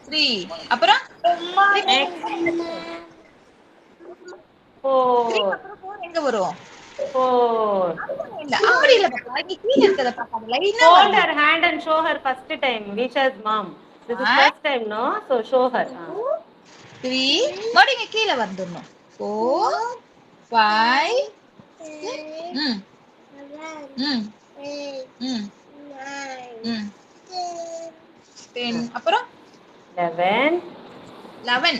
3. அப்புறம் Next. 3 4. அப்புறம் 4 எங்க வரும்? 4. இல்ல அப்படி இல்ல பாப்பா. இங்க கீழ இருக்கத பாப்பா. லைனா Hold வரணும். her hand and show her first time. Visha's mom. This is first time, no? So show her. 3 மறுபடியும் இங்க கீழ வந்துடணும். 4 5 ம் ம் ம் ம் 10 அப்புறம் 11. 11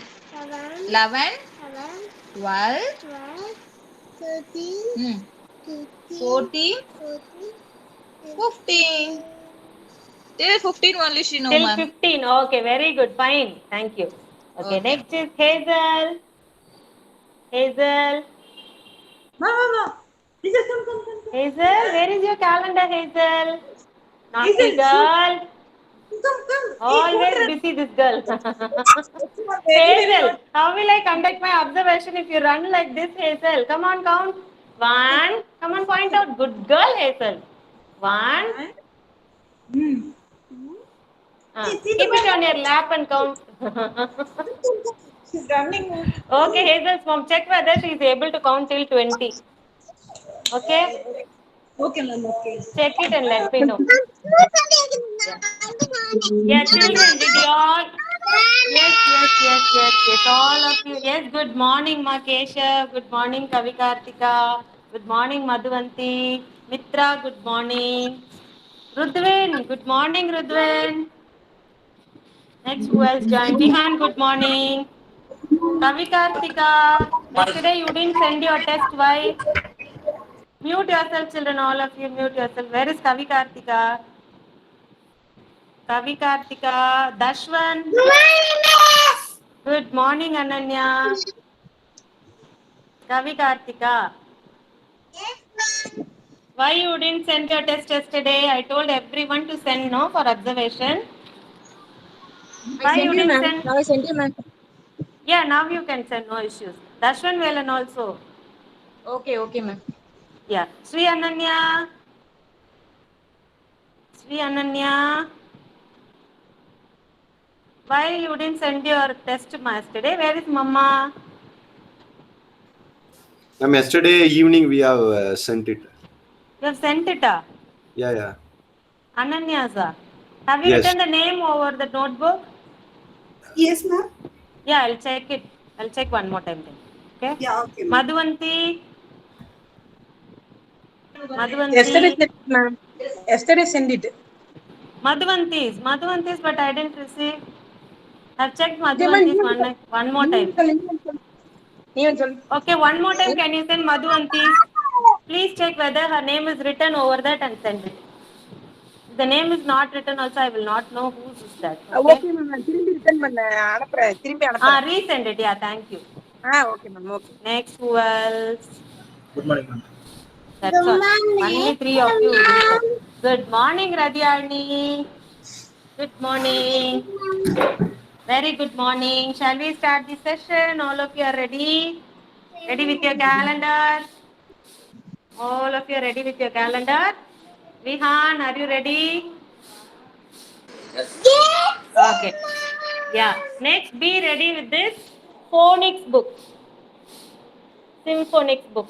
11 12 ம் 14 15 till 15 only she know Till ma'am. 15. Okay, very good. Fine. Thank you. Okay, Okay. next is Hazel. Hazel. Ma. Hazel, come. Hazel, where is your calendar, Hazel? Naughty Hazel, girl. come. Always busy, this girl. Hazel, how will I conduct my observation if you run like this, Hazel? Come on, count. 1. Come on, point out. Good girl, Hazel. 1. Keep it on your lap and count. She's running. Okay, Hazel's mom, check whether she is able to count till 20. Okay? Okay, ma'am. Okay. Check it and let me know. Yeah, children, did you all? Yes. All of you. Yes, good morning, Ma Keshav. Good morning, Kavi Kartika. Good morning, Madhuvanti. Mitra, good morning. Rudvin, good morning, Rudvin. Next, who else joined? Vihan, good morning. Kavi Kartika. Yesterday you didn't send your test. Why? Mute yourself, children. All of you, mute yourself. Where is Kavi Kartika? Kavi Kartika. Dashwan. Good morning, Ananya. Kavi Kartika. Why you didn't send your test yesterday? I told everyone to send no for observation. Why you didn't send? Now I sent you, ma'am. Yeah, now you can send, no issues. Dashwan Velan also. Okay, ma'am. Yeah. Sri Ananya. Why you didn't send your test yesterday? Where is Mama? Ma'am, yesterday evening we have sent it. You have sent it. Yeah. Ananya's. Have you Yes. written the name over the notebook? Yes, ma'am. Yeah, I'll check it. I'll check one more time then. Okay? Yeah, okay, ma'am. Madhuvanti. Yesterday sent it, ma'am. Yesterday send it. Madhuvanti's, but I didn't receive. I've checked Okay, ma'am. Madhuvanti's one more time. Okay, one more time. Can you send Madhuvanti's? Please check whether her name is written over that and send it. If the name is not written also, I will not know whose is that. Okay? Okay, ma'am. திரும்பி return பண்ண அனுப்புறேன். திரும்பி அனுப்புறேன். Resend it. Yeah, thank you. Okay, ma'am. Okay. Next, who else? Good morning, ma'am. That's all. Only 3 of you. Good morning, Radyani. Good morning. Very good morning. Shall we start the session? All of you are ready? Ready with your calendar? All of you are ready with your calendar? Vihan, are you ready? Yes. Okay. Yeah. Next, be ready with this phonics book. Symphonics book.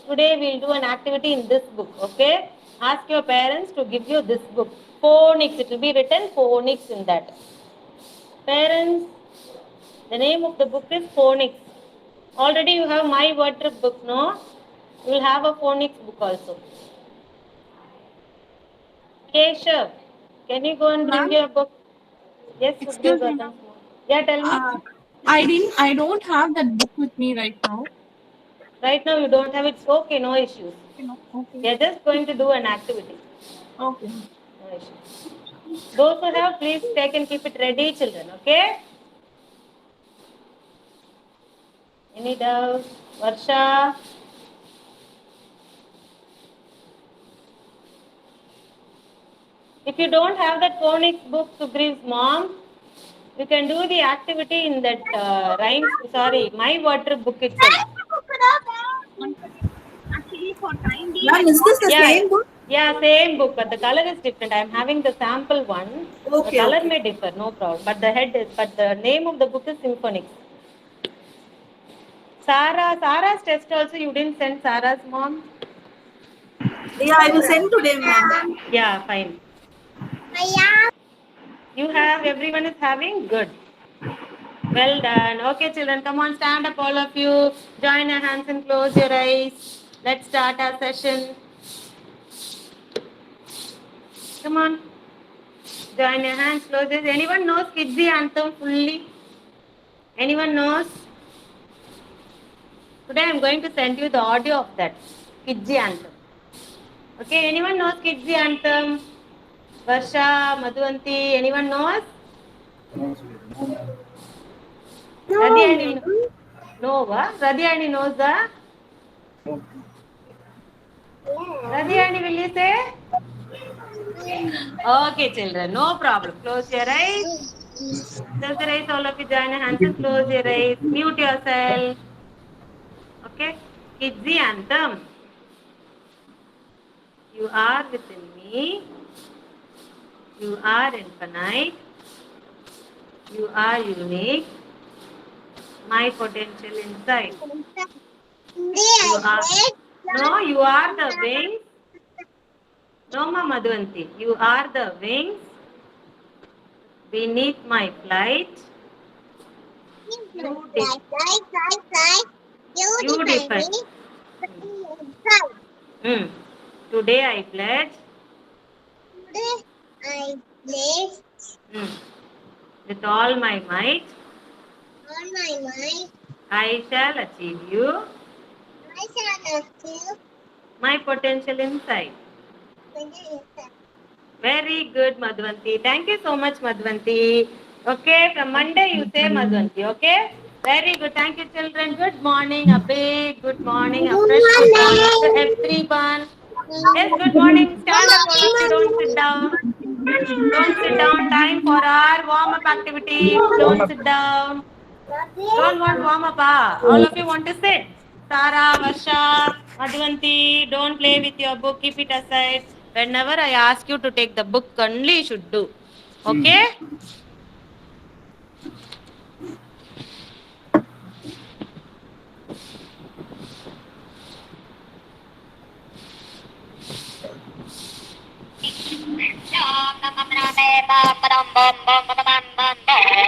Today we'll do an activity in this book. Okay? Ask your parents to give you this book. Phonics. It will be written phonics in that. Parents, the name of the book is phonics. Already you have my word trip book, no? You will have a phonics book also. Keshav, can you go and bring your book? Yes, Excuse me, Sukhdev. Yeah, tell me. I don't have that book with me right now. Right now you don't have it. Okay, no issues. Okay. We are just going to do an activity. Okay. No issues. Those who have, please take and keep it ready, children. Okay? Any doubts? Varsha? If you don't have that phonics book, Sugri's mom, you can do the activity in that my water book itself. Actually, for time being, ma'am, is this the same book? Yeah, same book, but the color is different. I am having the sample one. Okay, The color okay. may differ, no problem. But the name of the book is Symphonics. Sarah's test also you didn't send Sarah's mom? Yeah, I will send today, ma'am. Yeah, fine. You have, everyone is having? Good. Well done. Okay, children, come on, stand up, all of you. Join your hands and close your eyes. Let's start our session. Come on. Join your hands, close it. Anyone knows Kidzi anthem fully? Anyone knows? Today I'm going to send you the audio of that Kidzi anthem. Okay, anyone knows Kidzi anthem? Varsha, Madhuvanti, anyone knows? Radhyani no, Radhyani knows the? Radhyani, will you say? Okay, children, no problem. Close your eyes. Close your eyes, all of you join your hands and close your eyes. Mute yourself. Okay? Kidzi anthem. You are within me. You are infinite. You are unique. My potential inside. You are. No, you are the wings. No, Ma Madhuvanti. You are the wings beneath my flight. You define. Today I pledge. With all my might. I shall achieve you. My potential inside. Very good, Madhuvanti. Thank you so much, Madhuvanti. Okay, from Monday you say Madhuvanti, okay? Very good. Thank you, children. Good morning. A big good morning. A fresh good morning to everyone. Yes, good morning. Stand up, all of you. Don't sit down. Don't sit down. Time for our warm-up activity. Don't sit down. Don't want warm-up, all of you want to sit. Tara, Varsha, Madhuvanti, don't play with your book. Keep it aside. Whenever I ask you to take the book, only you should do. Okay?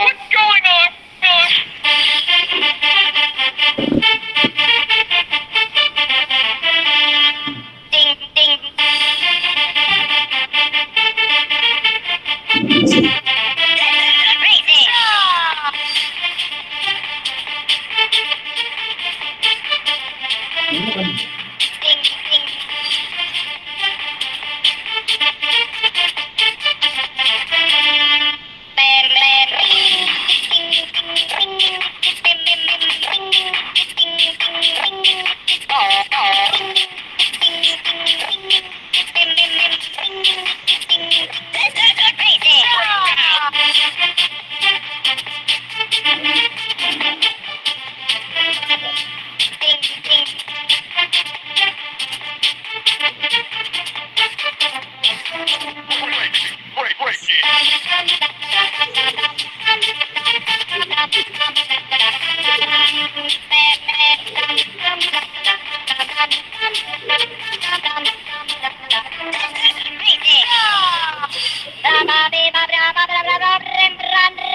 What's going on? Ding, ding. Crazy. Ding, ding. Run,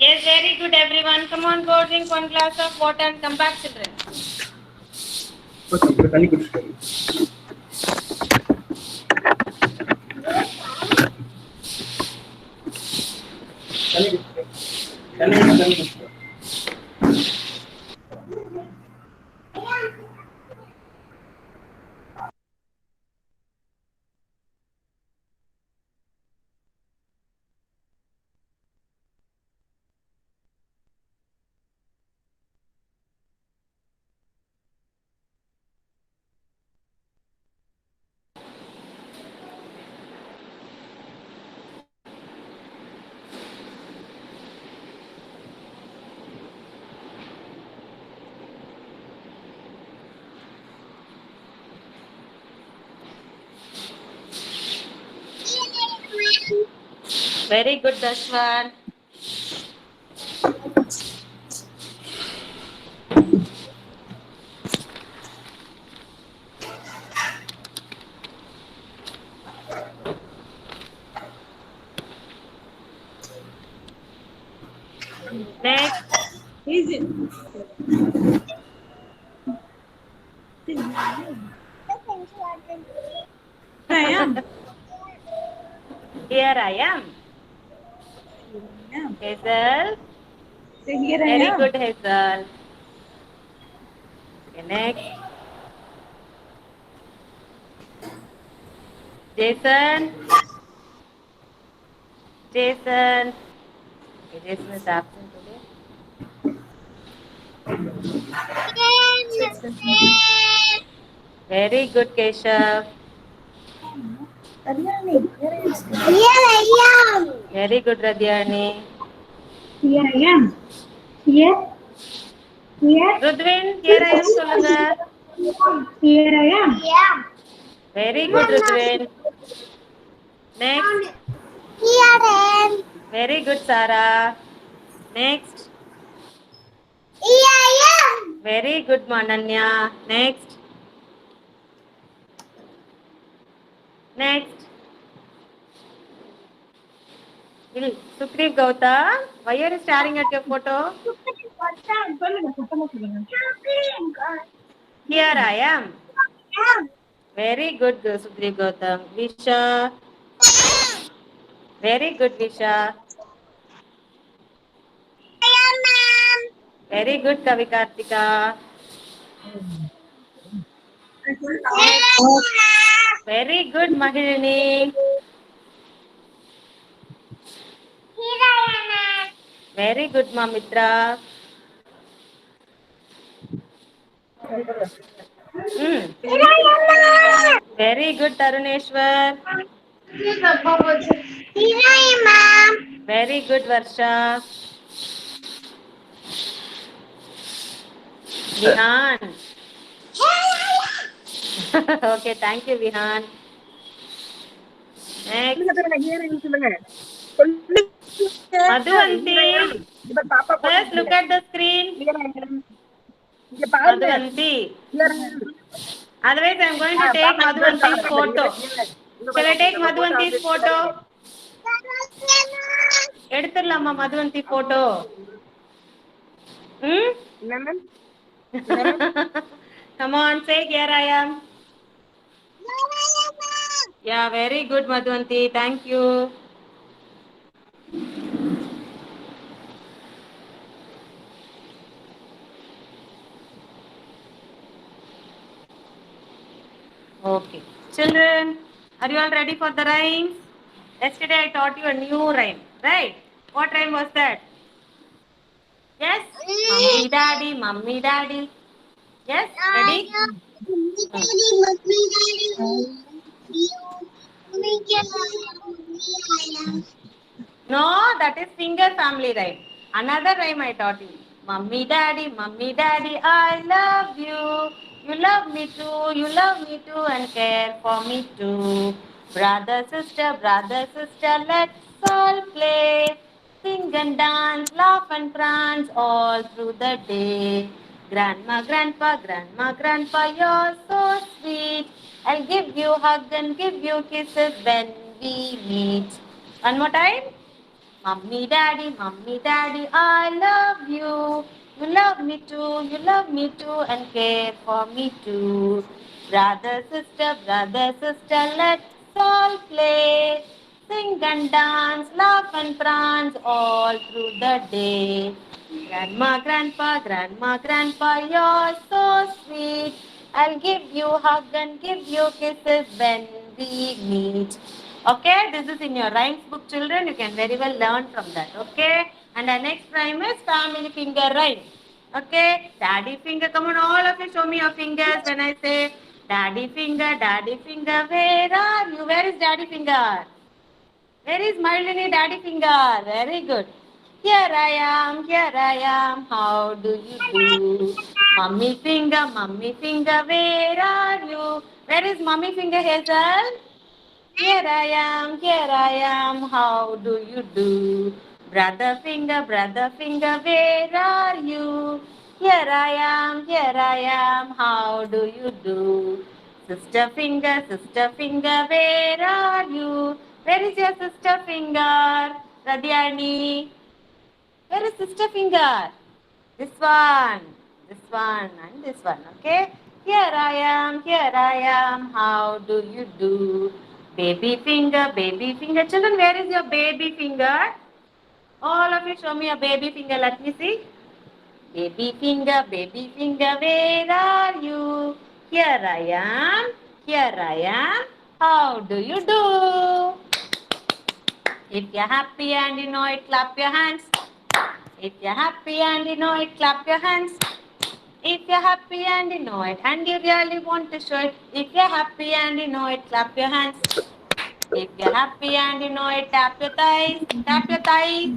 Yes, very good everyone. Come on, go drink one glass of water and come back, children. Okay, தண்ணி குடிச்சிட்டு தண்ணி குடிச்சிட்டு Very good, Dashwan. Next. Is it? I am. Here I am. Yeah. Hazel. So here I Very am. good, Hazel. Okay, next. Jason. Jason. Okay, Jason is absent today. Very good, Keshav. Here I am. Very good, Radhyani. Here I am. Here. Here. Rudvin, here I am, solunga. Here I am. Yeah. Very good, Rudvin. Next. Here I am. Very good, Sarah. Next. Here I am. Very good, Mananya. Next. Next. Sukriv Gautam, why are you staring at your photo? Here I am. Very good, Sukriv Gautam. Visha. Very good, Visha. Very good, Kavikartika. Very good, Mahilini. Very good, Mamitra. Very good, Taruneshwar. Very good, Varsha. Vihan. Okay, thank you, Vihan. Next. Madhuvanti. First, look at the screen. Madhuvanti. Otherwise, I am going to take Madhuvanti's photo. Shall I take Madhuvanti's photo? எடுத்துடலாமா Madhuvanti photo? Come on, say here I am. Yeah, very good, Madhuvanti. Thank you. Okay. Children, are you all ready for the rhymes? Yesterday I taught you a new rhyme, right? What rhyme was that? Yes? Mummy, daddy, mummy, daddy. Yes? Ready? No, that is finger family rhyme. Another rhyme I taught you. Mummy, daddy, I love you. You love me too, and care for me too. Brother, sister, let's all play. Sing and dance, laugh and prance all through the day. Grandma, grandpa, you're so sweet. I'll give you hug and give you kisses when we meet. One more time. Mummy, daddy, I love you. You love me too, and care for me too. Brother, sister, let's all play. Sing and dance, laugh and prance all through the day. Grandma, grandpa, you're so sweet. I'll give you hug and give you kisses when we meet. Okay, this is in your rhymes book, children. You can very well learn from that. Okay, and our next rhyme is family finger rhyme. Okay, daddy finger. Come on, all of you, show me your fingers when I say daddy finger, where are you? Where is daddy finger? Where is Marlini daddy finger? Very good. Here I am, how do you do? Mummy finger, where are you? Where is mummy finger, Hazel? Here I am, how do you do? Brother finger, where are you? Here I am, how do you do? Sister finger, where are you? Where is your sister finger? Radyani, where is sister finger? This one, and this one, okay? Here I am, how do you do? Baby finger, children, where is your baby finger? All of you show me a baby finger, let me see. Baby finger, where are you? Here I am, how do you do? If you're happy and you know it, clap your hands. If you're happy and you know it, clap your hands. If you're happy and you know it, and you really want to show it. If you're happy and you know it, clap your hands. If you're happy and you know it, tap your thighs. Tap your thighs.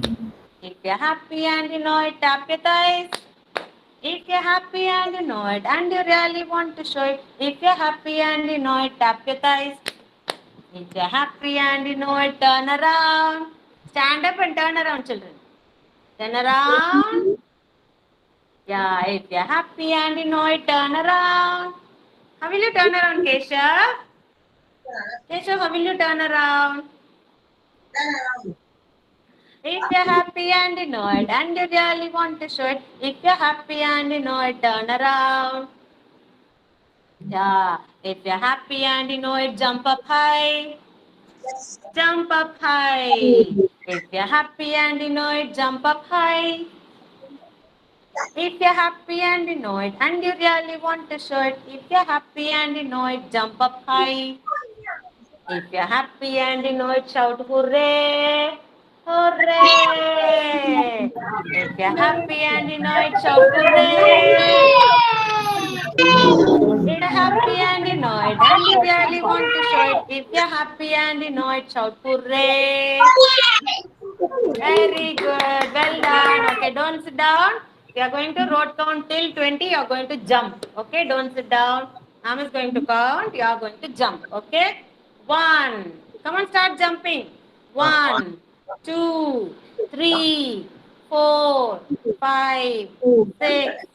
If you're happy and you know it, tap your thighs. If you're happy and you know it, and you really want to show it. If you're happy and you know it, tap your thighs. If you're happy and you know it, turn around. Stand up and turn around, children. Turn around. Yeah, if you're happy and you know it, turn around. How will you turn around, Keshav? Keshav, how will you turn around? If you're happy and you know it, and you really want to show it. If you're happy and you know it, turn around. Yeah, if you're happy and you know it, jump up high. Jump up high. If you're happy and you know it, jump up high. If you're happy and you know it, and you really want to show it. If you're happy and you know it, jump up high. If you're happy and you know it, shout hooray! Hooray! If you're happy and you know it, shout hooray! If you're happy and you know it, and you really want to show it. If you're happy and you know it, shout hooray! Very good. Well done. Okay, don't sit down. We are going to road count till 20. You are going to jump. Okay, don't sit down. Mom is going to count. You are going to jump. Okay. 1. Come on, start jumping. 1, 2, 3, 4, 5, 6,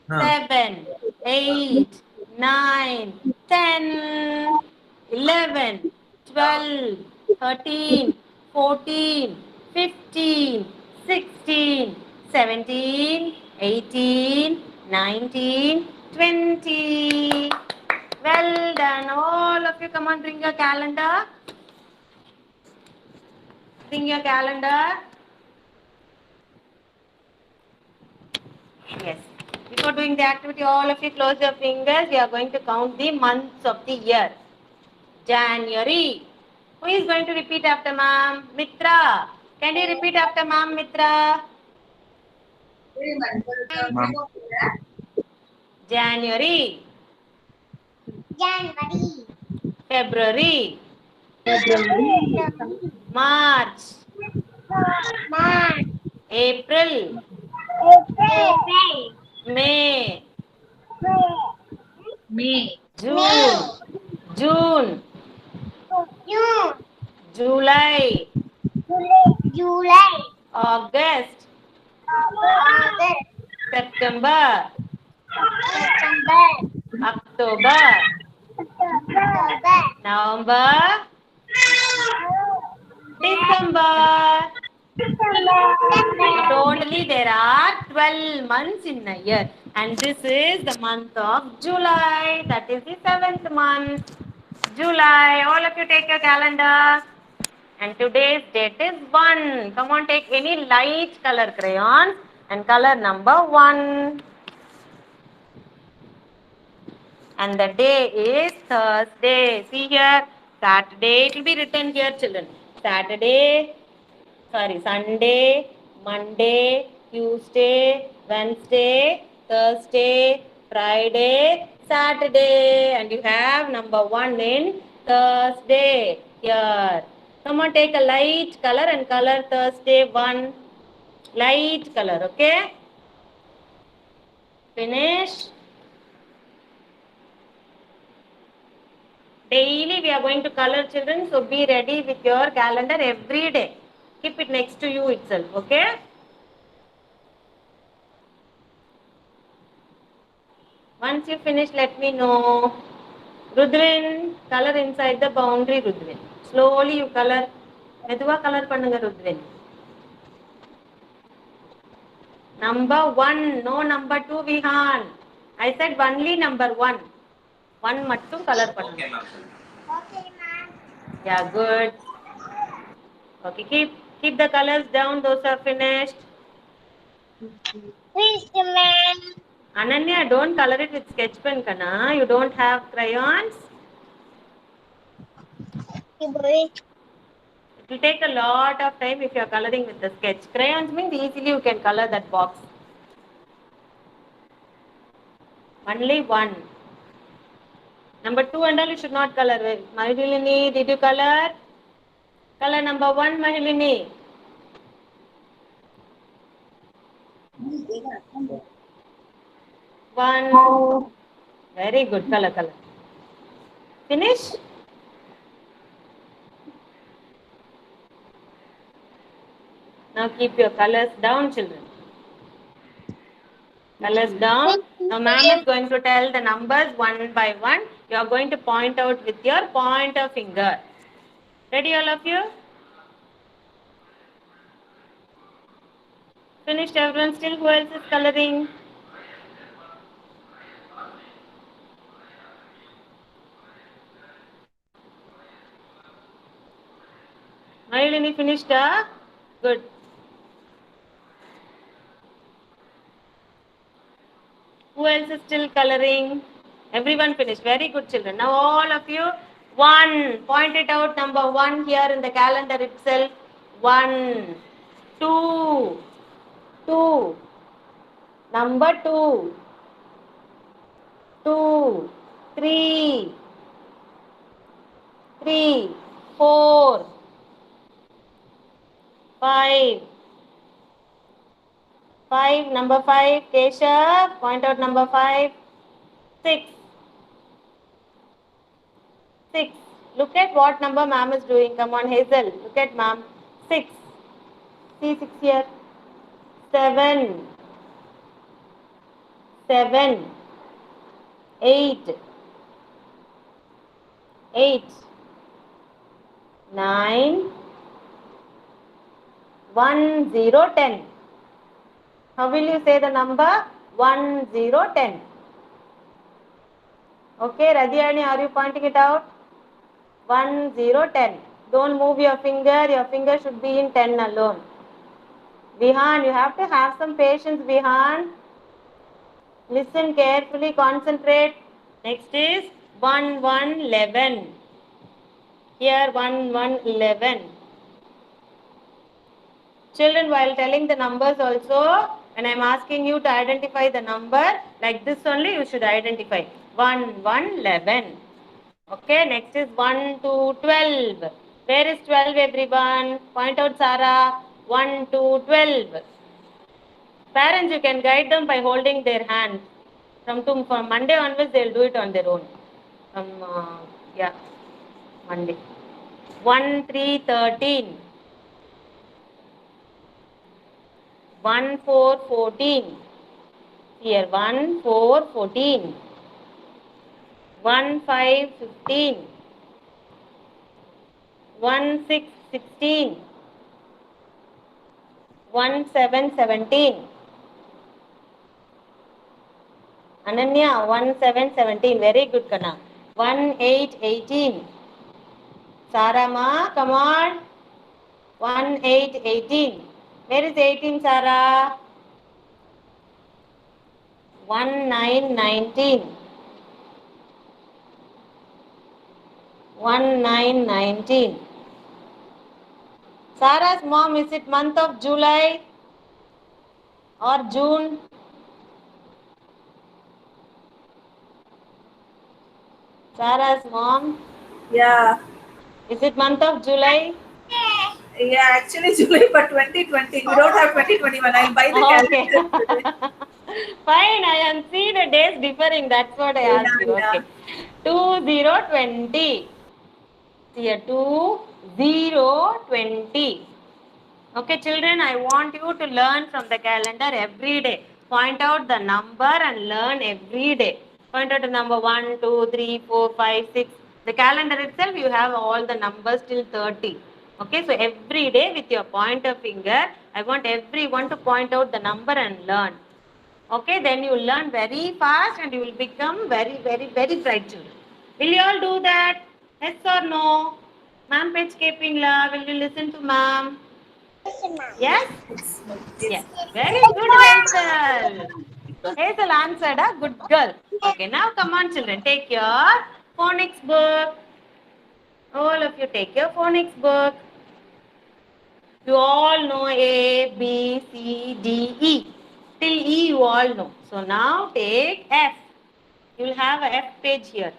7, 8, 9, 10, 11, 12, 13, 14, 15, 16, 17, 18, 19, 20. Well done. All of you, come on, bring your calendar. Bring your calendar. Yes. Before doing the activity, all of you close your fingers. We are going to count the months of the year. January. Who is going to repeat after ma'am? Mitra. Can you repeat after ma'am, Mitra? January. February. March. April. May. May. June. June. June. July. July. August. August. September. September. October. October. November. December. Totally there are 12 months in a year, and this is the month of July. That is the 7th month. July. All of you take your calendar. And today's date is 1. Come on, take any light color crayons and color number 1. And the day is Thursday. See here, Saturday. It will be written here, children. Sunday, Monday, Tuesday, Wednesday, Thursday, Friday, Saturday. And you have number 1 in Thursday here. Come on, take a light color and color Thursday 1. Light color, okay? Finish. Daily we are going to color, children, so be ready with your calendar every day. Keep it next to you itself, okay? Once you finish, let me know. Rudvin, color inside the boundary, Rudvin. Slowly you color. Meduva color pannunga, Rudvin. Number 1, no number 2, Vihan. I said only number 1. 1 mattum color pannunga. Okay, ma'am. Yeah, good. Okay, keep the colors down. Those are finished. Please, ma'am. Ananya, don't color it with sketch pen, Kana. You don't have crayons. Boy. It will take a lot of time if you are coloring with the sketch. Crayons means easily you can color that box. Only 1. Number 2 and all you should not color. Mahilini, did you color? Color number 1, Mahilini. One. Very good. Color. Finish? Now keep your colors down, children. Colors down. Now ma'am is going to tell the numbers 1 by 1. You are going to point out with your pointer finger. Ready, all of you? Finished, everyone? Still, who else is coloring? Mayulini finished? Good. Who else is still coloring? Everyone finished. Very good, children. Now all of you, 1. Point it out, number 1 here in the calendar itself. 1, 2, 2. Number 2, 2, 3, 3, 4, 5. 5, number 5, Keshav, point out number 5. 6. 6. Look at what number ma'am is doing. Come on, Hazel. Look at ma'am. 6. See 6 here. 7. 7. 8. 8. 9. 1, 0, 10. How will you say the number? 1, 0, 10. Okay, Radhyani, are you pointing it out? 1, 0, 10. Don't move your finger. Your finger should be in 10 alone. Vihan, you have to have some patience, Vihan. Listen carefully, concentrate. Next is 1, 1, 11. Here 1, 1, 11. Children, while telling the numbers also, when I am asking you to identify the number, like this only you should identify. 1, 1, 11. Okay, next is 1, 2, 12. Where is 12, everyone? Point out, Sarah. 1, 2, 12. Parents, you can guide them by holding their hand. From Monday onwards, they'll do it on their own. Yeah, Monday. 1, 3, 13. 1, 4, 14. Here, 1, 4, 14. 1, 5, 15. 1, 6, 16. 1, 7, 17. Ananya, 1, 7, 17. Very good, Kana. 1, 8, 18. Sarama, come on. 1, 8, 18. Where is 18, Sarah? 1, 9, 19. 1, 9, 19. Sarah's mom, is it month of July or June? Sarah's mom, Yeah. is it month of July? Yeah, actually July for 2020. We don't have 2021. I'll buy the Okay. calendar today. Fine, I am see the days differing. That's what I asked you. Yeah. Okay. 2020. Here 2020. Okay, children, I want you to learn from the calendar every day. Point out the number and learn every day. Point out the number 1, 2, 3, 4, 5, 6. The calendar itself, you have all the numbers till 30. Okay, so every day with your pointer finger, I want everyone to point out the number and learn. Okay, then you will learn very fast and you will become very, very, very bright children. Will you all do that? Yes or no? Ma'am, page keepingla. Will you listen to ma'am? Yes? Yes. Very good, Hazel. Hazel answered a good girl. Okay, now come on, children. Take your phonics book. All of you take your phonics book. You all know A, B, C, D, E. Till E you all know. So now take F. You will have a F page here.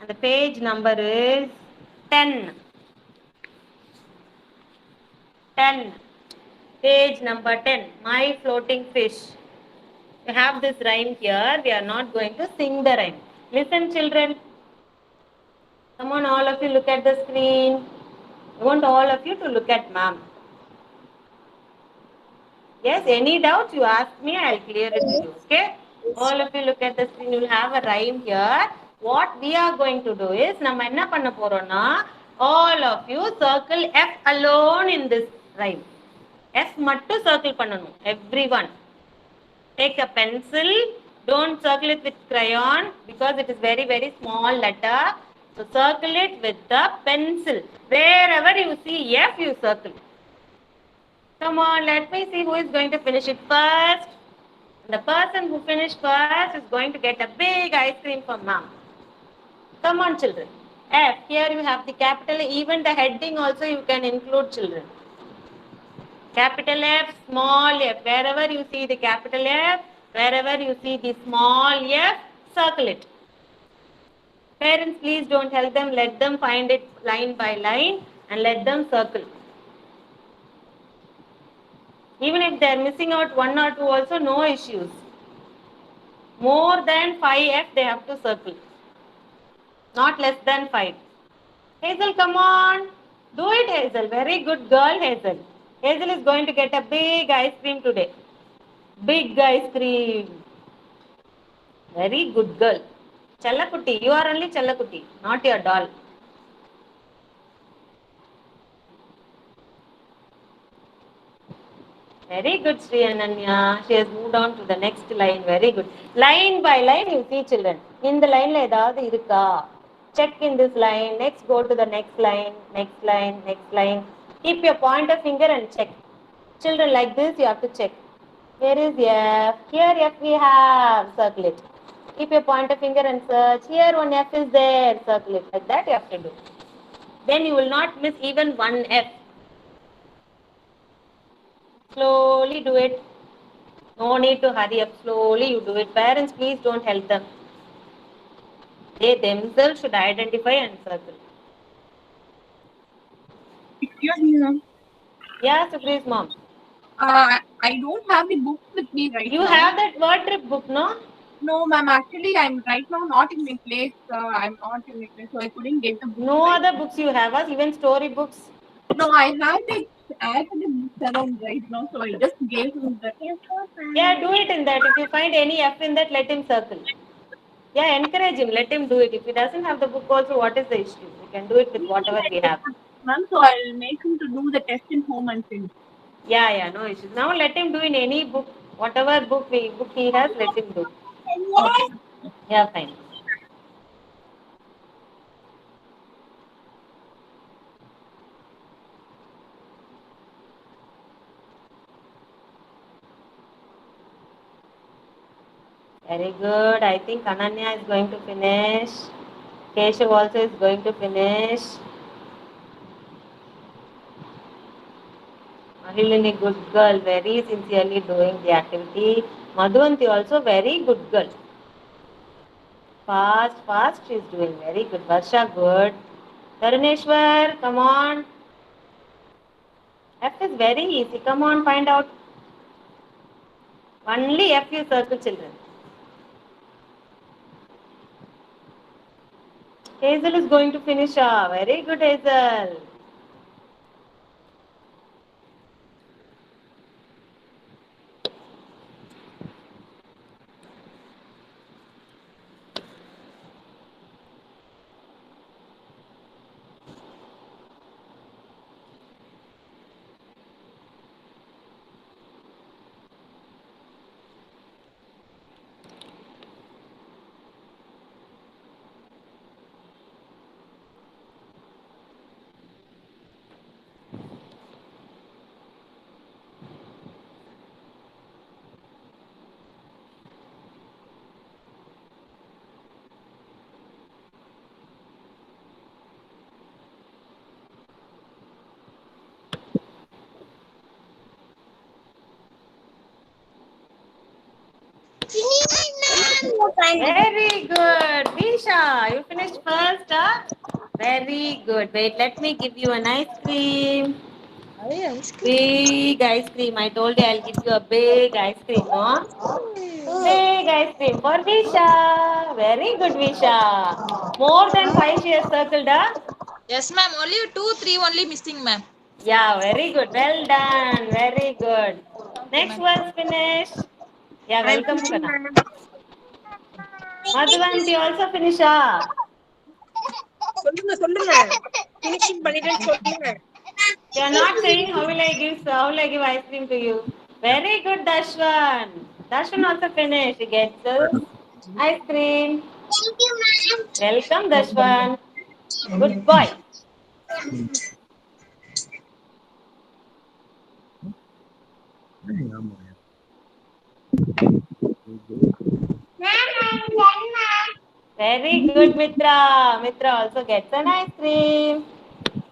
And the page number is 10. 10. Page number 10. My floating fish. We have this rhyme here. We are not going to sing the rhyme. Listen, children. Come on, all of you look at the screen. I want all of you to look at ma'am. Yes, any doubts you ask me, I'll clear it to you. Okay? All of you look at the screen. You'll have a rhyme here. What we are going to do is, நம்ம என்ன பண்ண போறோம்னா, all of you circle F alone in this rhyme. F மட்டும் circle பண்ணணும். Everyone. Take a pencil. Don't circle it with crayon because it is very, very small letter. So circle it with the pencil. Wherever you see F, you circle. Come on, let me see who is going to finish it first. The person who finished first is going to get a big ice cream from mom. Come on, children. F. Here you have the capital. Even the heading also you can include, children. Capital F, small f. Wherever you see the capital F, wherever you see the small f, circle it. Parents, please don't help them. Let them find it line by line and let them circle. Even if they are missing out 1 or 2 also, no issues. More than 5F, they have to circle. Not less than 5. Hazel, come on. Do it, Hazel. Very good girl, Hazel. Hazel is going to get a big ice cream today. Big ice cream. Very good girl. Challakutti. You are only Challakutti, not your doll. Very good, Sri Ananya. She has moved on to the next line. Very good. Line by line, you see, children. In the line, edavadhu irukka. Check in this line. Next, go to the next line. Next line. Next line. Keep your pointer finger and check. Children, like this, you have to check. Here is F. Here F we have. Circle it. Keep your pointer finger and search. Here one F is there. Circle it. Like that, you have to do. Then you will not miss even one F. Slowly do it. No need to hurry up. Slowly you do it. Parents, please don't help them. They themselves should identify and circle. Yes, ma'am. Yeah, Supri's mom. I don't have the book with me right You now. have that word trip book, no? No, ma'am. Actually, I'm right now not in my place. I'm not in my place, so I couldn't get the book. No right other now. books you have, us, even story books. No, I have the books around right now, so I just gave him that. Yeah, do it in that. If you find any F in that, let him circle. Yeah, encourage him. Let him do it. If he doesn't have the book also, what is the issue? We can do it with whatever we have. Ma'am, so I'll make him to do the test in home and send. Yeah, no issues. Now let him do in any book, whatever book he has, let him do. Okay. Yeah, fine. Very good. I think Ananya is going to finish. Keshav also is going to finish. Mahilini, good girl, very sincerely doing the activity. Madhuvanti also very good girl. Fast, she is doing very good. Varsha, good. Taruneshwar, come on. F is very easy. Come on, find out. Only F you circle, children. Hazel is going to finish. Very good, Hazel. Very good. Visha, you finished first, huh? Very good. Wait, let me give you an ice cream. Big ice cream. I told you I'll give you a big ice cream, no? Big ice cream for Visha. Very good, Visha. More than 5 she has circled, huh? Yes, ma'am. Only 2, 3 only missing, ma'am. Yeah, very good. Well done. Very good. Okay, Next ma'am. one's finished. Yeah, welcome, Kana. Madhuvanti also finish, ah? சொல்லுங்க finishing பண்ணிட்டேன்னு சொல்லுங்க. You are not saying how will I give ice cream to you? Very good, Dashwan. Dashwan also finished. He gets his ice cream. Thank you, ma'am. Welcome, Dashwan. Good boy. Very good, Mitra. Mitra also gets an ice cream.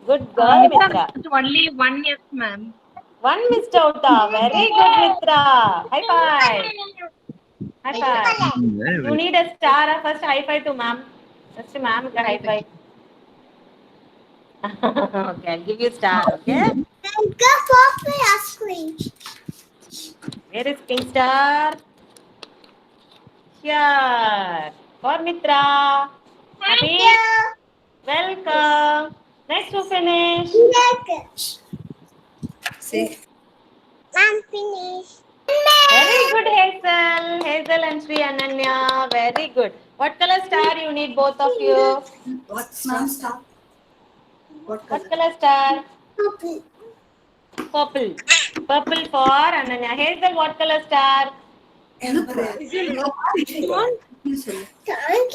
Good girl, Mitra. Only 1 yes, ma'am. One missed out. Very good, Mitra. High five. High five. You need a star. First high five to ma'am. First to ma'am, high five. Okay, I'll give you star. Okay. Go for ice cream. Where is Pink Star? Here. For Mitra. Happy? Welcome. Next to finish. See. I'm finished. Very good, Hazel. Hazel and Sri Ananya. Very good. What color star you need, both of you? What star? What What color star? Purple. Purple. Purple for Ananya. Hazel, what color star? Thank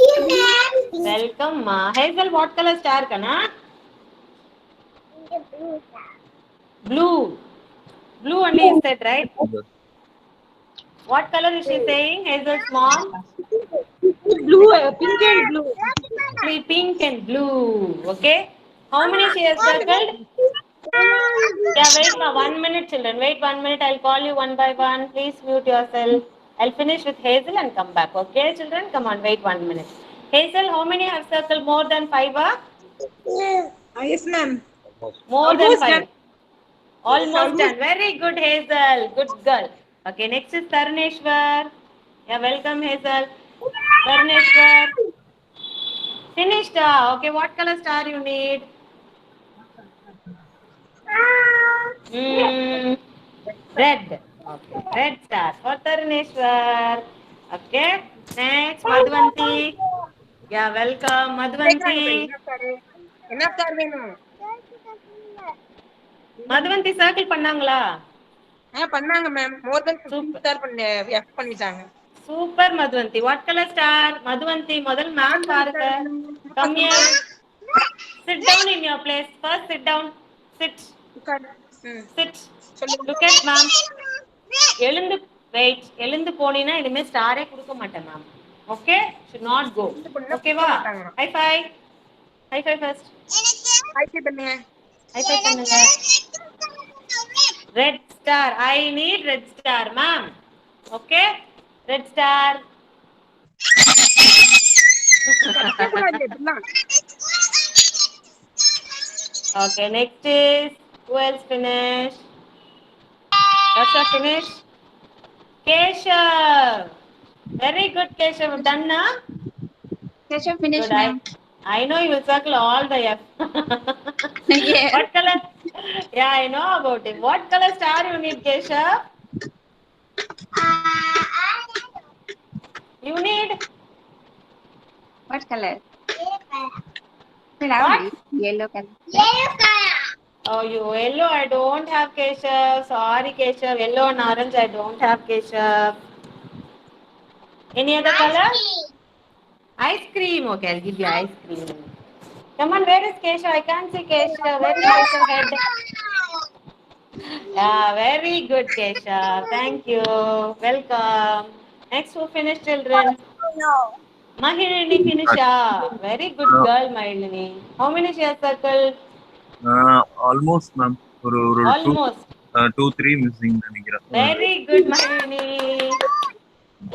you, ma'am. Welcome, ma. Hazel, what color star, Kana? Blue. Blue only you said, right? What color is she saying, Hazel's mom? Blue, pink and blue. Pink and blue. Okay. How many she has circled? Yeah, wait, ma. 1 minute, children. Wait 1 minute. I'll call you one by one. Please mute yourself. I'll finish with Hazel and come back. Okay, children? Come on, wait 1 minute. Hazel, how many have circled more than 5? Yes, ma'am. More than Almost 5. done. Almost done. Very good, Hazel. Good girl. Okay, next is Tarneshwar. Yeah, welcome, Hazel. Tarneshwar. Finished. Okay, what color star you need? Hmm. Red. Okay, red star for Tarneshwar. Okay, next Madhvanti. Yeah, welcome, கேக்குறாங்க Madhvanti. என்ன sir என்ன sir வேணும் Madhvanti circle பண்ணாங்களா? பண்ணாங்க ma'am மோர் தென் 15 Super. Star F பண்ணிட்டாங்க Super, Madhvanti. What color star? Madhvanti, முதல் ma'am பாருங்க. Come here. Sit down in your place. First sit down. Sit. Sit. Look at ma'am. எழுந்து wait. எழுந்து போனீனா இனிமே ஸ்டாரே கொடுக்க மாட்டேன் ma'am. Okay? Should not go. Okay வா? High five. High five first. Hi பண்ணுங்க High five பண்ணுங்க. Red star. I need red star, ma'am. Okay? Red star. Okay, next is who else finished? Rasha finished? Keshav. Very good, Keshav. Done na? Session finished, Good. ma'am. I know you will circle all the F. Yeah. What color? Yeah, I know about it. What color star you need, Keshav? You need What color? what? Yellow color. Oh, you yellow. I don't have Keshav. Sorry, Keshav. Yellow and orange. I don't have Keshav. Any other color? Ice cream. Okay, I'll give you ice cream. Come on, where is Keshav? I can't see Keshav. Where is Keshav head? Yeah, very good, Keshav. Thank you. Welcome. Next, who finished, children? No. Mahilini finish. Very good girl, Mahilini. How many she has circled? Almost ma'am ஒரு ஒரு Almost. 2-3 missing நினைக்கிறேன். Very good, Mahilini.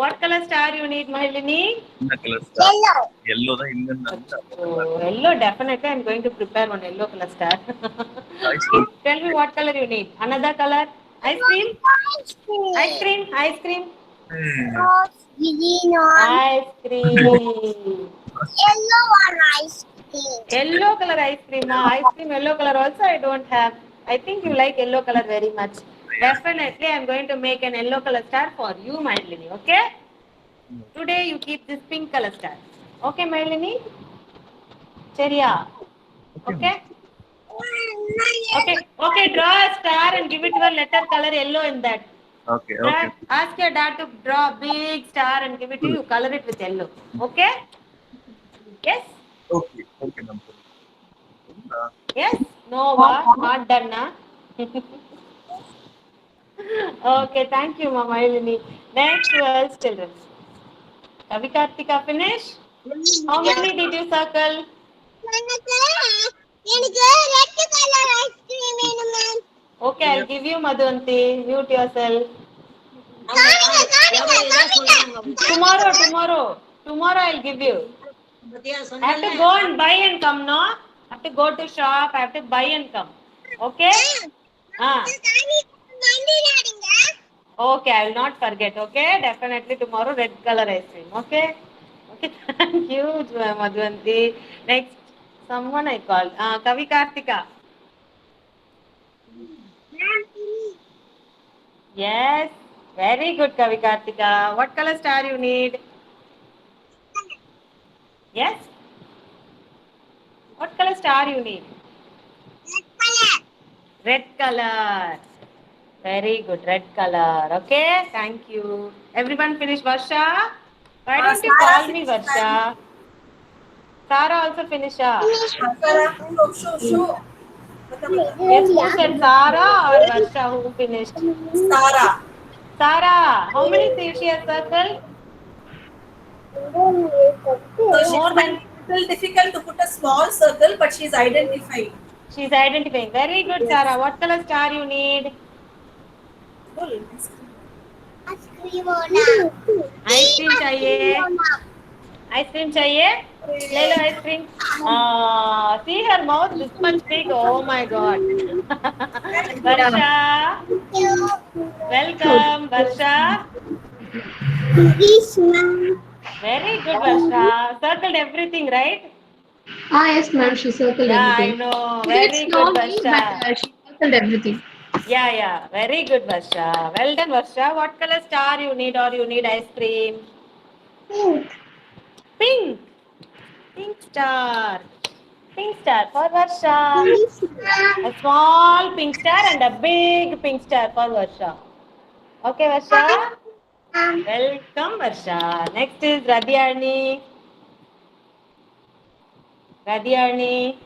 What color star you need, Mahilini? என்ன colour star? Yellow. yellow தான் இல்லன்னு Oh, yellow. Definitely, I'm going to prepare one yellow color star. Tell me what color you need. Another color? Ice cream? Ice cream? Ice cream? Green one. Ice cream. Yellow one ice cream. Yellow color ice cream. Ice cream yellow color also I don't have. I think you like yellow color very much. Definitely I'm going to make an yellow color star for you, Mailini. Okay? Today you keep this pink color star. Okay, Mailini? Cheriya. Okay? Okay. Okay, draw a star and give it your letter color yellow in that. Okay okay Ask your dad to draw a big star and give it to you. Color it with yellow. Okay? Yes? Okay okay ma'am. Yes? No, not done, na? Okay, thank you, Mama Ilini. Next, who else, children? Kavi Kartika finish? How many did you circle? எனக்கு red colour ice cream வேணும் ma'am. Okay, I'll give you Madhuvanti. Mute yourself. Tomorrow I'll give you. I have to go and buy and come, no? I have to go to shop. I have to buy and come. Okay? Okay, I will not forget. Okay? Definitely tomorrow red color ice cream. Okay? Okay, thank you, Madhuvanti. Next, someone I called. Kavi Kartika. Yes, very good, Kavi Kartika. What color star you need? Yes? What color star you need? Red color. Very good, red color. Okay, thank you. Everyone finish, Varsha? Why don't you Sarah call me finished, Varsha? Sarah also finish. Show. Yes, who said Sarah or Varsha who finished? Sarah. Sarah, how many seats she has circled? So she's More than a little difficult to put a small circle, but she's identifying. she's identifying. Very good, Sarah. What color star you need? Ice cream ona. Ice cream चाहिए. Ice cream चाहिए? ले लो ice cream. See her mouth this much big. Oh my God. Varsha, welcome, Varsha. Yes, ma'am. Very good, Varsha. Circled everything, right? Yes, ma'am. She circled Yeah, I everything. know. She did Very good, slowly, Varsha. but she circled everything. Yeah. Very good, Varsha. Well done, Varsha. What color star you need, or you need ice cream? Pink. Pink. Pink star. Pink star for Varsha. Yes, ma'am. A small pink star and a big pink star for Varsha. Okay, Varsha. Welcome, Varsha. Next is Radhyani. Radhyani.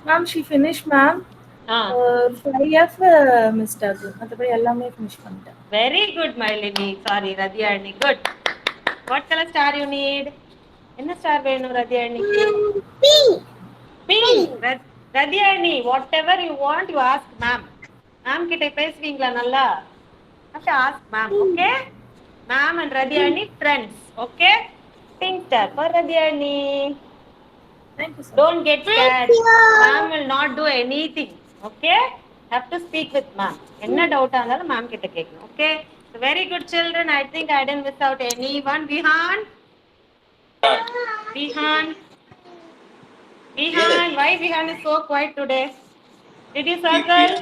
Ma'am, she finished, ma'am. Ah, 5F missed ஆகுது. மத்தபடி எல்லாமே finish பண்ணிட்டேன். very good, my Lily. Sorry, Radhyani. Good. What color star you need? என்ன star வேணும் Radhyaniக்கு? Pink. Pink. Radhyani, whatever you want, you ask ma'am. Ma'am கிட்ட பேசுவீங்களா நல்லா? Have to ask ma'am, okay? Ma'am and Radhyani friends, okay? Pink star for Radhyani. Thank you, sir. Don't get scared. Thank you. Ma'am will not do anything, okay? Have to speak with ma'am. என்ன டவுட்டா இருந்தாலும் ma'am கிட்ட கேட்கணும், okay? So very good children. I think I didn't miss out anyone. Vihan. Vihan. Vihan. Why Vihan is so quiet today? Did you circle?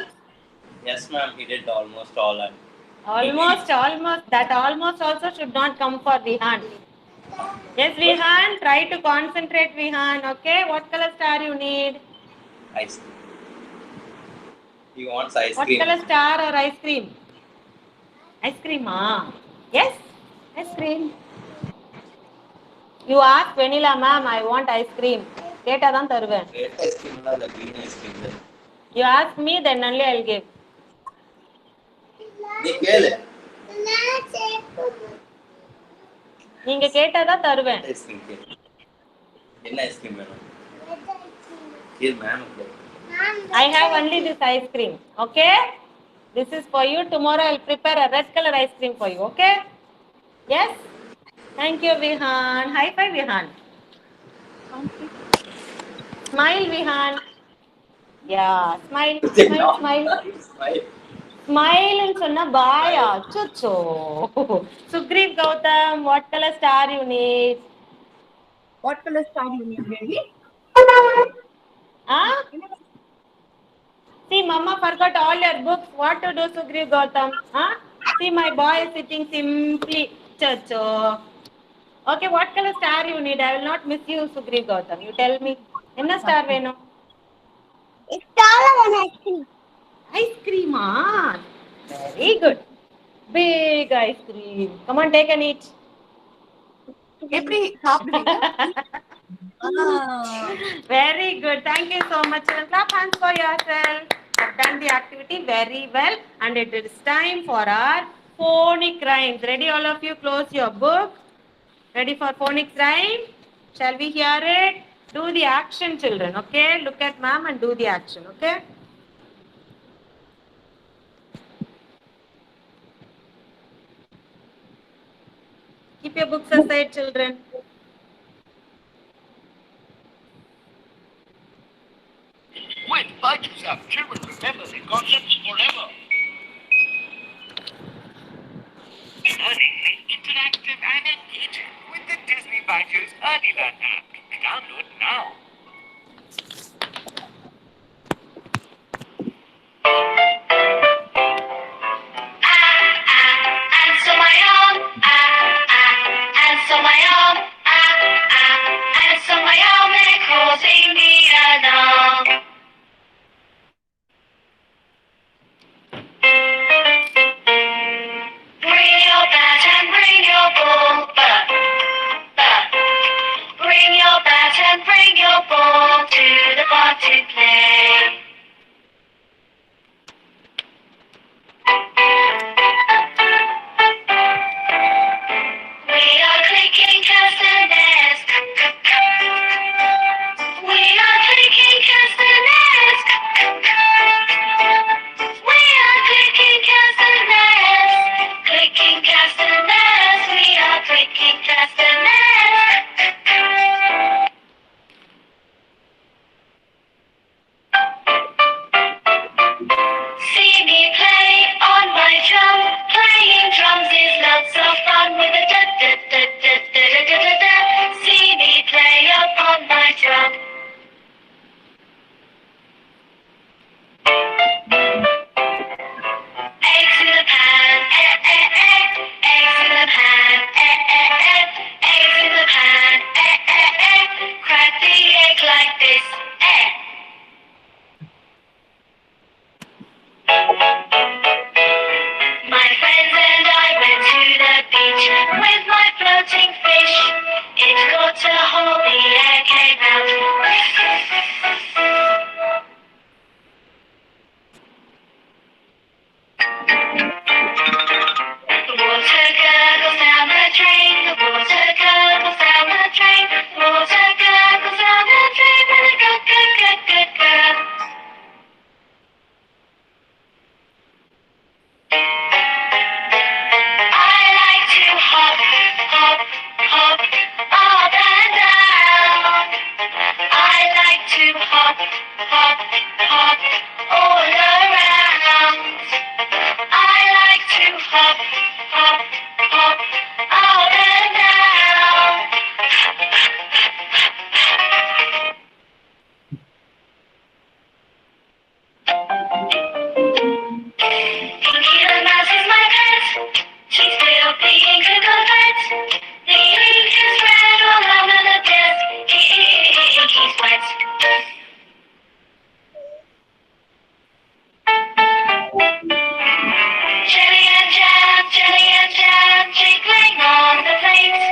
Yes, ma'am. He did almost all. Almost. That almost also should not come for Vihan. Yes, Vihan. Try to concentrate, Vihan. Okay. What color star you need? Ice cream. He wants ice What cream. color star or ice cream? Ice cream, ah. Yes, ice cream. You ask vanilla, ma'am, I want ice cream. கேட்டா தான் தருவேன். Red ice cream or the green ice cream? You ask me, then only I'll give. நீ கேளு. நீங்க கேட்டா தான் தருவேன். Ice cream கேளு. என்ன ice cream வேணும்? கேளு ma'am. I have only this ice cream. Okay? This is for you. Tomorrow I'll prepare a red color ice cream for you. Okay? Yes? Thank you, Vihan. High five, Vihan. Smile, Vihan. Yeah, smile. Smile. Smile and sonna baya. Chucho. Sugriv Gautam, what color star you need? What color star you need, baby? Huh? See, Mama forgot all your books. What to do, Sugriv Gautam? Huh? See, my boy is sitting simply. Chucho. Okay, what color star you need? I will not miss you, Sugriv Gautam. You tell me. Enna star veno? It's taller than ice cream. Ice cream, ah. Very good. Big ice cream. Come on, take and eat. எப்படி சாப்பிடுவீங்க? Very good. Thank you so much. And clap hands for yourself. Have done the activity very well. And it is time for our phonic rhymes. Ready, all of you? Close your book. Ready for phonic rhyme? Shall we hear it? Do the action, children. Okay? Look at ma'am and do the action. Okay? Keep your books aside, children. With Byju's app, children remember their concepts forever. Learning is interactive and engaging with the Disney Byju's Early Learn app. Download now. Answer my own. Answer my own. all around. I like to hop, hop, hop, out and down. Pinky the mouse is my pet. She's still being coconut. The ink is red all over the desk. Inky's wet. Jelly and jam, jiggling on the plate.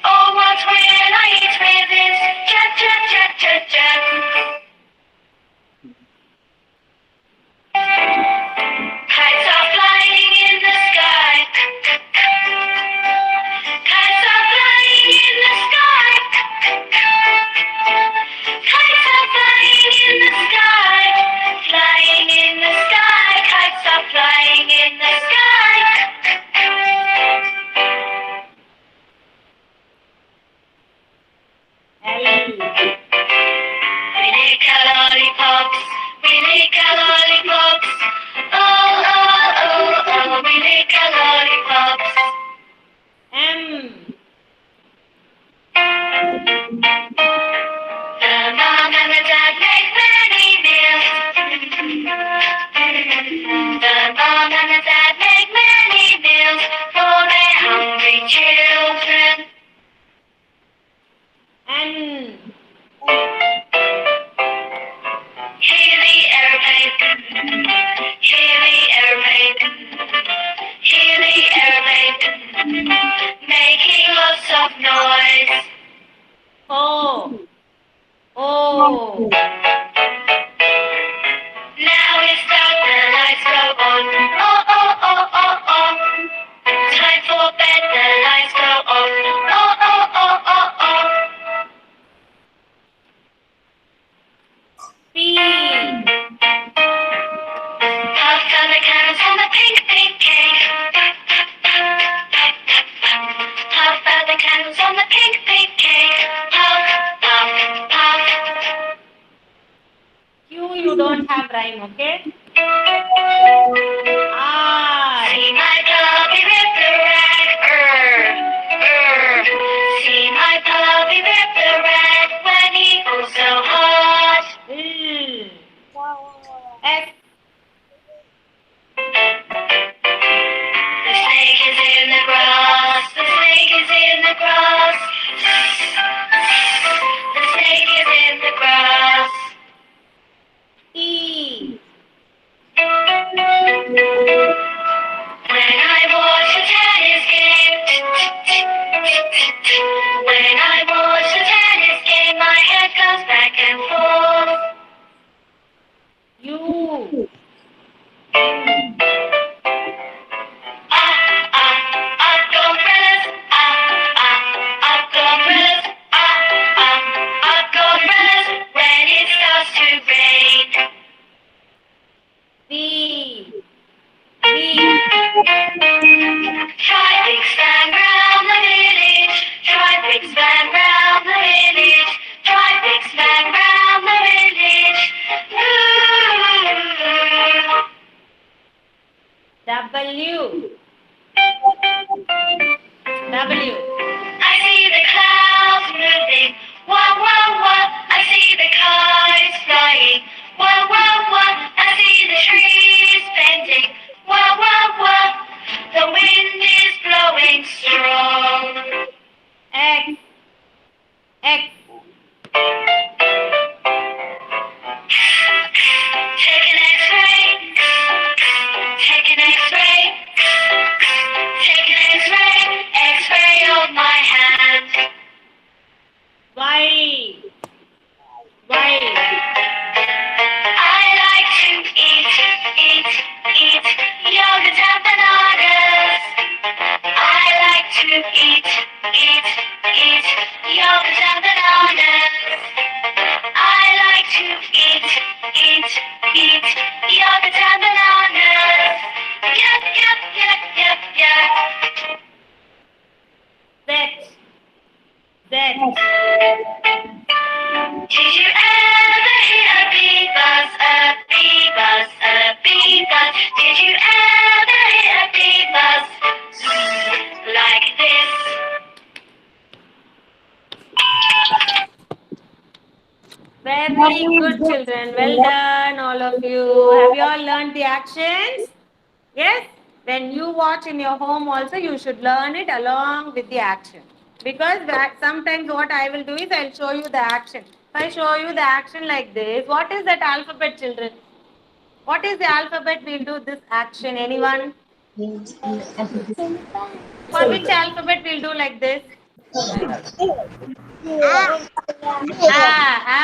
Oh, what will I eat with it? Jam, jam, jam, jam, jam. Kites are flying in the sky. Kites are flying in the sky. Kites are flying in the sky. Flying in the sky. Kites are flying in the sky. We lick our lollipops. We lick our lollipops. Oh, oh, oh, oh. We lick our lollipops. M. The mom and the dad make many meals. The mom and the dad make many meals for their hungry children. N. Hear the airplane. Hear the airplane. Hear the airplane. Making lots of noise. O. O. Now it's dark, the lights go on. Oh, oh, oh, oh, oh. Time for bed, the lights go off. Oh, oh, oh, oh, oh. P. Puff out the candles on the pink, pink cake. Puff out the candles on the pink, pink cake. Puff, puff, puff. Q, you don't have rhyme, okay? R. See my puppy rip the rag, See my puppy rip the rag when he pulls so hard. L. S. The snake is in the grass. The snake is in the grass. The snake is in the grass. T. When I watch a tennis game, when I watch a tennis game, my head goes back and forth. U. Umbrellas, umbrellas, umbrellas, when it starts to rain. V. V. Try big span round the village. Try big span round the village. Try big span round the village. Ooh. W. W. I see the clouds moving. Wah, wah, wah. I see the kites flying. Wah, wah, wah. I see the trees bending. Wah, wah, wah. The wind is blowing strong. X. X. Take an X-ray. Take an X-ray. Take an X-ray. X-ray of my hand. Y. Y. I like to eat yogurt and bananas. I like to eat yogurt and bananas. I like to eat yogurt and bananas. Yup, yup, yup, yup, yup. Z. Z. Did you ever hear a bee buzz? A bee Very good, children. Well done, all of you. Have you all learned the actions? Yes? When you watch in your home also, you should learn it along with the action. Because sometimes what I will do is I'll show you the action. If I show you the action like this, what is that alphabet, children? What is the alphabet? We'll do this action. Anyone? For which alphabet we'll do like this? A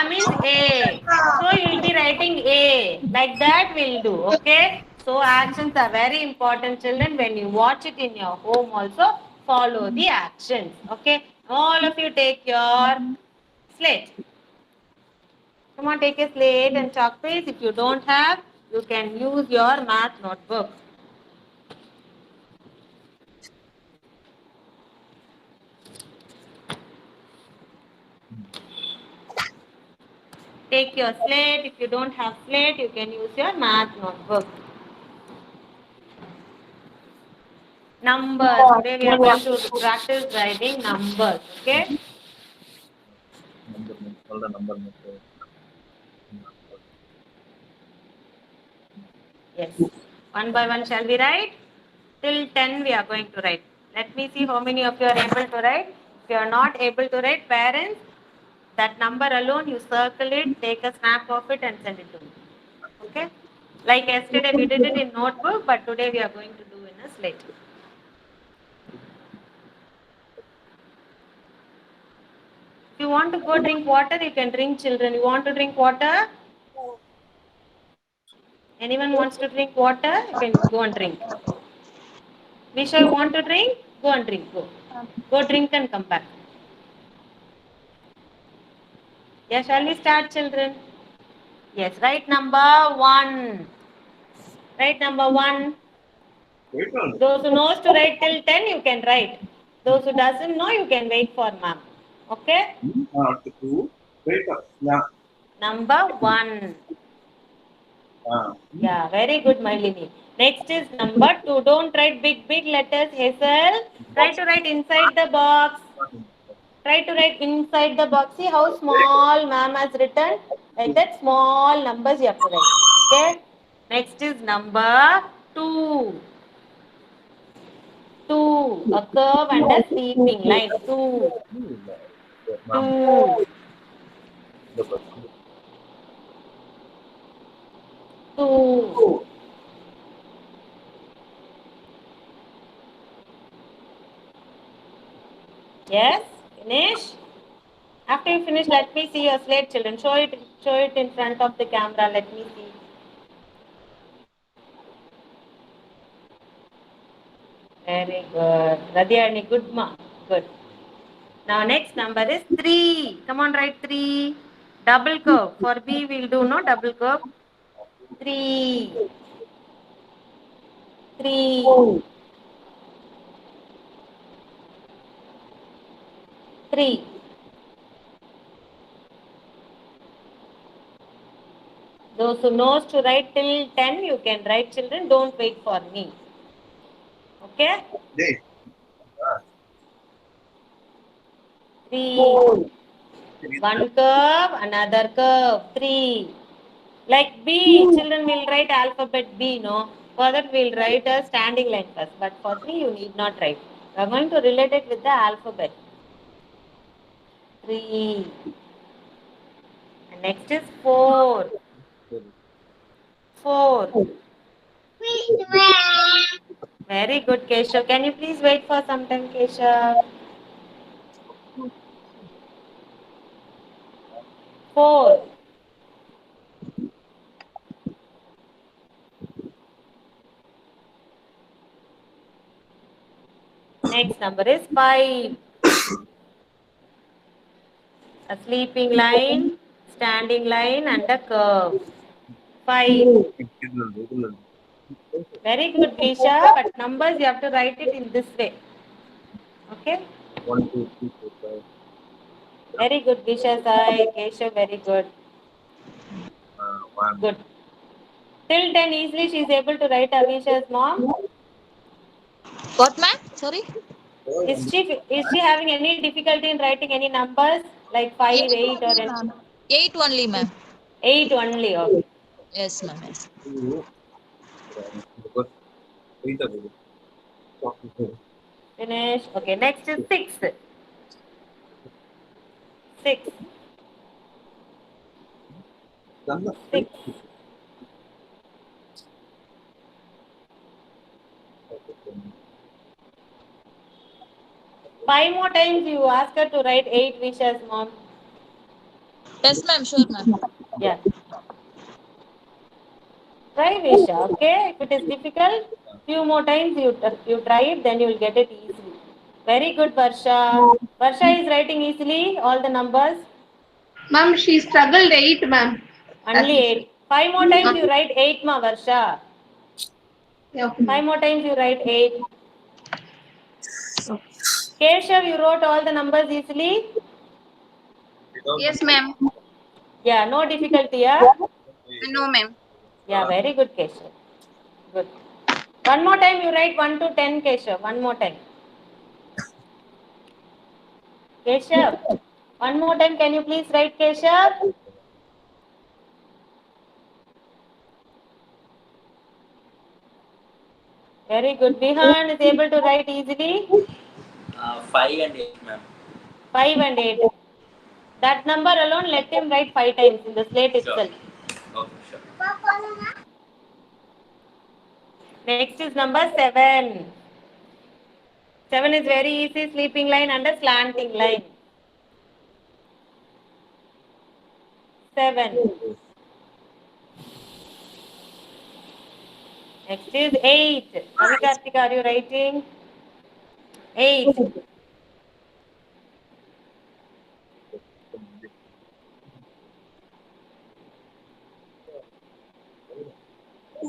means A. So you'll be writing A. Like that we'll do. Okay? So actions are very important, children. When you watch it in your home also, follow the actions. Okay? All of you take your slate. Come on, take a slate and chalk piece. If you don't have, you can use your math notebook. Take your slate. If you don't have slate, you can use your math notebook. Numbers. Today we are going to practice writing numbers. Okay? Number. Yes. One by one shall we write? Till 10 we are going to write. Let me see how many of you are able to write. If you are not able to write, parents, that number alone, you circle it, take a snap of it and send it to me. Okay? Like yesterday we did it in notebook, but today we are going to do in a slate. If you want to go drink water, you can drink, children. You want to drink water? Anyone wants to drink water? You can go and drink. Visha, you want to drink? Go and drink. Go. Go drink and come back. Yeah, shall we start, children? Yes, write number 1. Write number 1. Those who knows to write till 10, you can write. Those who doesn't know, you can wait for ma'am. Okay? Number 1. Yeah, very good, Malini. Next is number 2. Don't write big letters, Hazel. Try to write inside the box. Try to write inside the box. See how small ma'am has written? Like that, small numbers you have to write. Okay? Next is number 2. 2. A curve and a sleeping line. 2. 2. 2. Yes? Finish? After you finish, let me see your slate, children. Show it in front of the camera. Let me see. Very good. Radhyani, good ma. Good. Now next number is 3. Come on, write 3. Double curve. For B, we'll do no double curve. 3. 3. 3. Those who knows to write till 10, you can write, children. Don't wait for me. Okay? 3. One curve, another curve. 3. Like B, children will write alphabet B, no? For that, we'll write a standing line first. But for 3, you need not write. We are going to relate it with the alphabet. 3. And next is 4. 4. Very good, Keshav. Can you please wait for some time, Keshav? 4. Next number is 5. A sleeping line, standing line and a curve. 5. Very good, Visha. But numbers you have to write it in this way. Okay? 1, 2, 3, 4, 5. Very good, Visha Sai. Keshav, very good. 1. Good. Till 10 easily she is able to write Avisha's mom. What, ma'am? Sorry? Is she having any difficulty in writing any numbers like 5, 8 or anything? 8 only, ma'am. 8 only. Okay. Yes, ma'am. Yes. Finish. Okay. Next is 6. 6. 6. 5 more times you ask her to write 8 wishes, mom. Yes, ma'am. Sure, ma'am. Yeah. Try Visha, okay? If it is difficult, few more times you try it, then you will get it easily. Very good, Varsha. Varsha is writing easily all the numbers. Ma'am, she struggled 8, ma'am. Only 8. 5 more times you write 8, ma Varsha. Yeah, okay, 5 ma'am. more times you write 8. Keshav, you wrote all the numbers easily? Yes, ma'am. Yeah, no difficulty, yeah? No, ma'am. Yeah, very good, Keshav. Good. One more time you write 1 to 10, Keshav. One more time. Keshav, one more time can you please write, Keshav? Very good. Vihan is able to write easily. 5 and 8, ma'am. 5 and 8. That number alone, let him write 5 times in the slate Sure. itself. Okay, sure. Next is number 7. 7 is very easy. Sleeping line and a slanting line. 7. Next is 8. Ravi Karthika, are you writing? 8.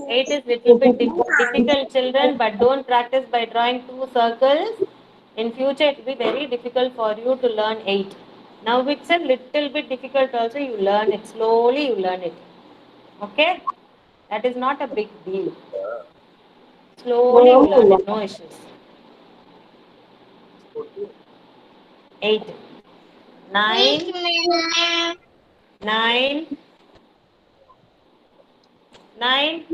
8 is little bit difficult, children, but don't practice by drawing 2 circles. In future, it will be very difficult for you to learn 8. Now it's a little bit difficult also. You learn it slowly. You learn it. Okay, that is not a big deal. Slowly you learn it. No issues. 8, 9, 9, 9.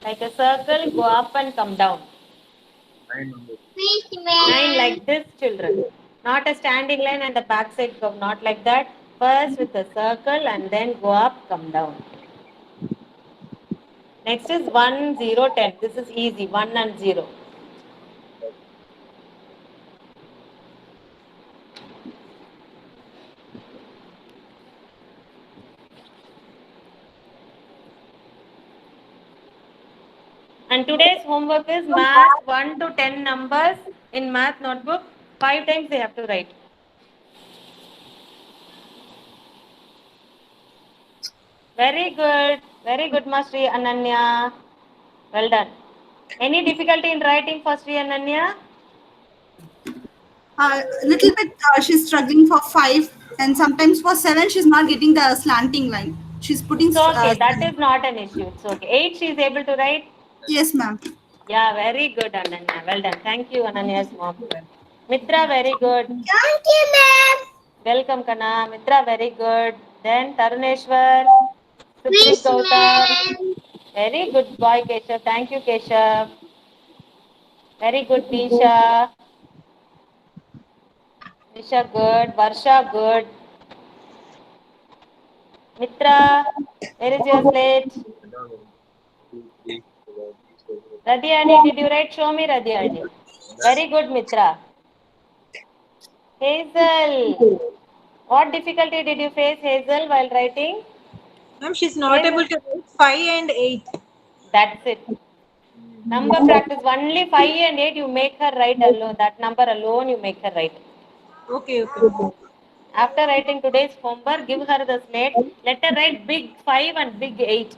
Like a circle, go up and come down. 9 like this, children. Not a standing line and the back side curve. Not like that. First with a circle and then go up, come down. Next is 1, 0, 10. This is easy. 1 and 0. And today's homework is math 1 to 10 numbers in math notebook. 5 times they have to write. Very good, Ma Sri Ananya. Well done. Any difficulty in writing for Sri Ananya? Little bit, she's struggling for 5, and sometimes for 7, she's not getting the slanting line. She's putting. It's okay. That is not an issue. It's okay. 8 she is able to write. Yes, ma'am. Yeah, very good, Ananya. Well done. Thank you, Ananya's mom. Mitra, very good. Thank you, ma'am. Welcome, Kana. Mitra, very good. Then Taruneshwar, Please, Supreet Gautam. ma'am. Very good boy, Keshav. Thank you, Keshav. Very good, Disha. Disha, good. Varsha, good. Mitra, where is your slate? Radhyani, did you write? Show me, Radhyani. Very good, Mitra. Hazel, what difficulty did you face, Hazel, while writing? Ma'am, she's not able to write 5 and 8. That's it. Number practice. Only 5 and 8 you make her write alone. That number alone you make her write. Okay, okay. After writing today's homework, give her the slate. Let her write big 5 and big 8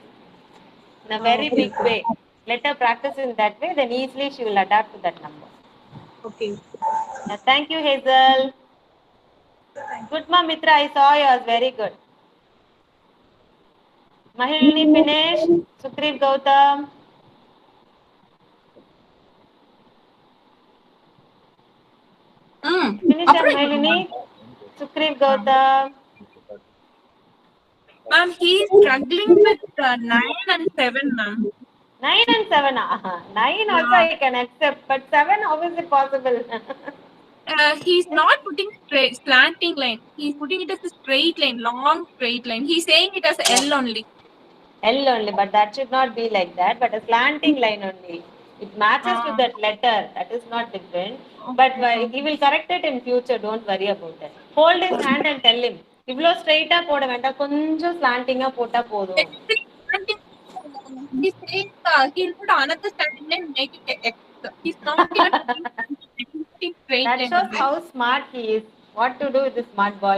in a very Okay. big way. Let her practice in that way, then easily she will adapt to that number. Okay. Thank you, Hazel. Good, Ma Mitra, I saw yours. Very good. Mahilini finished. Sukrit Gautam. Finish up, Mahilini. Sukrit Gautam. Ma'am, he's struggling with 9 and 7, ma'am. 9 and 7. 9 also I can accept, but 7, how is it possible? He's not putting straight slanting line. He's putting it as a straight line, long straight line. He's saying it as L only. L only, but that should not be like that, but a slanting line only. It matches to that letter. That is not different. But he will correct it in future. Don't worry about it. Hold his hand and tell him. இவ்ளோ ஸ்ட்ரைட்டா போட வேண்டாம், கொஞ்சம் ஸ்லாண்டிங்கா போட்டா போதும். He's saying he'll put another slanting line, make it X. He's not even putting straight That line. shows how smart he is. What to do with this smart boy?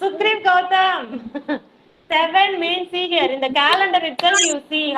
Sugriv Gautam. 7 means, see here in the calendar itself you see how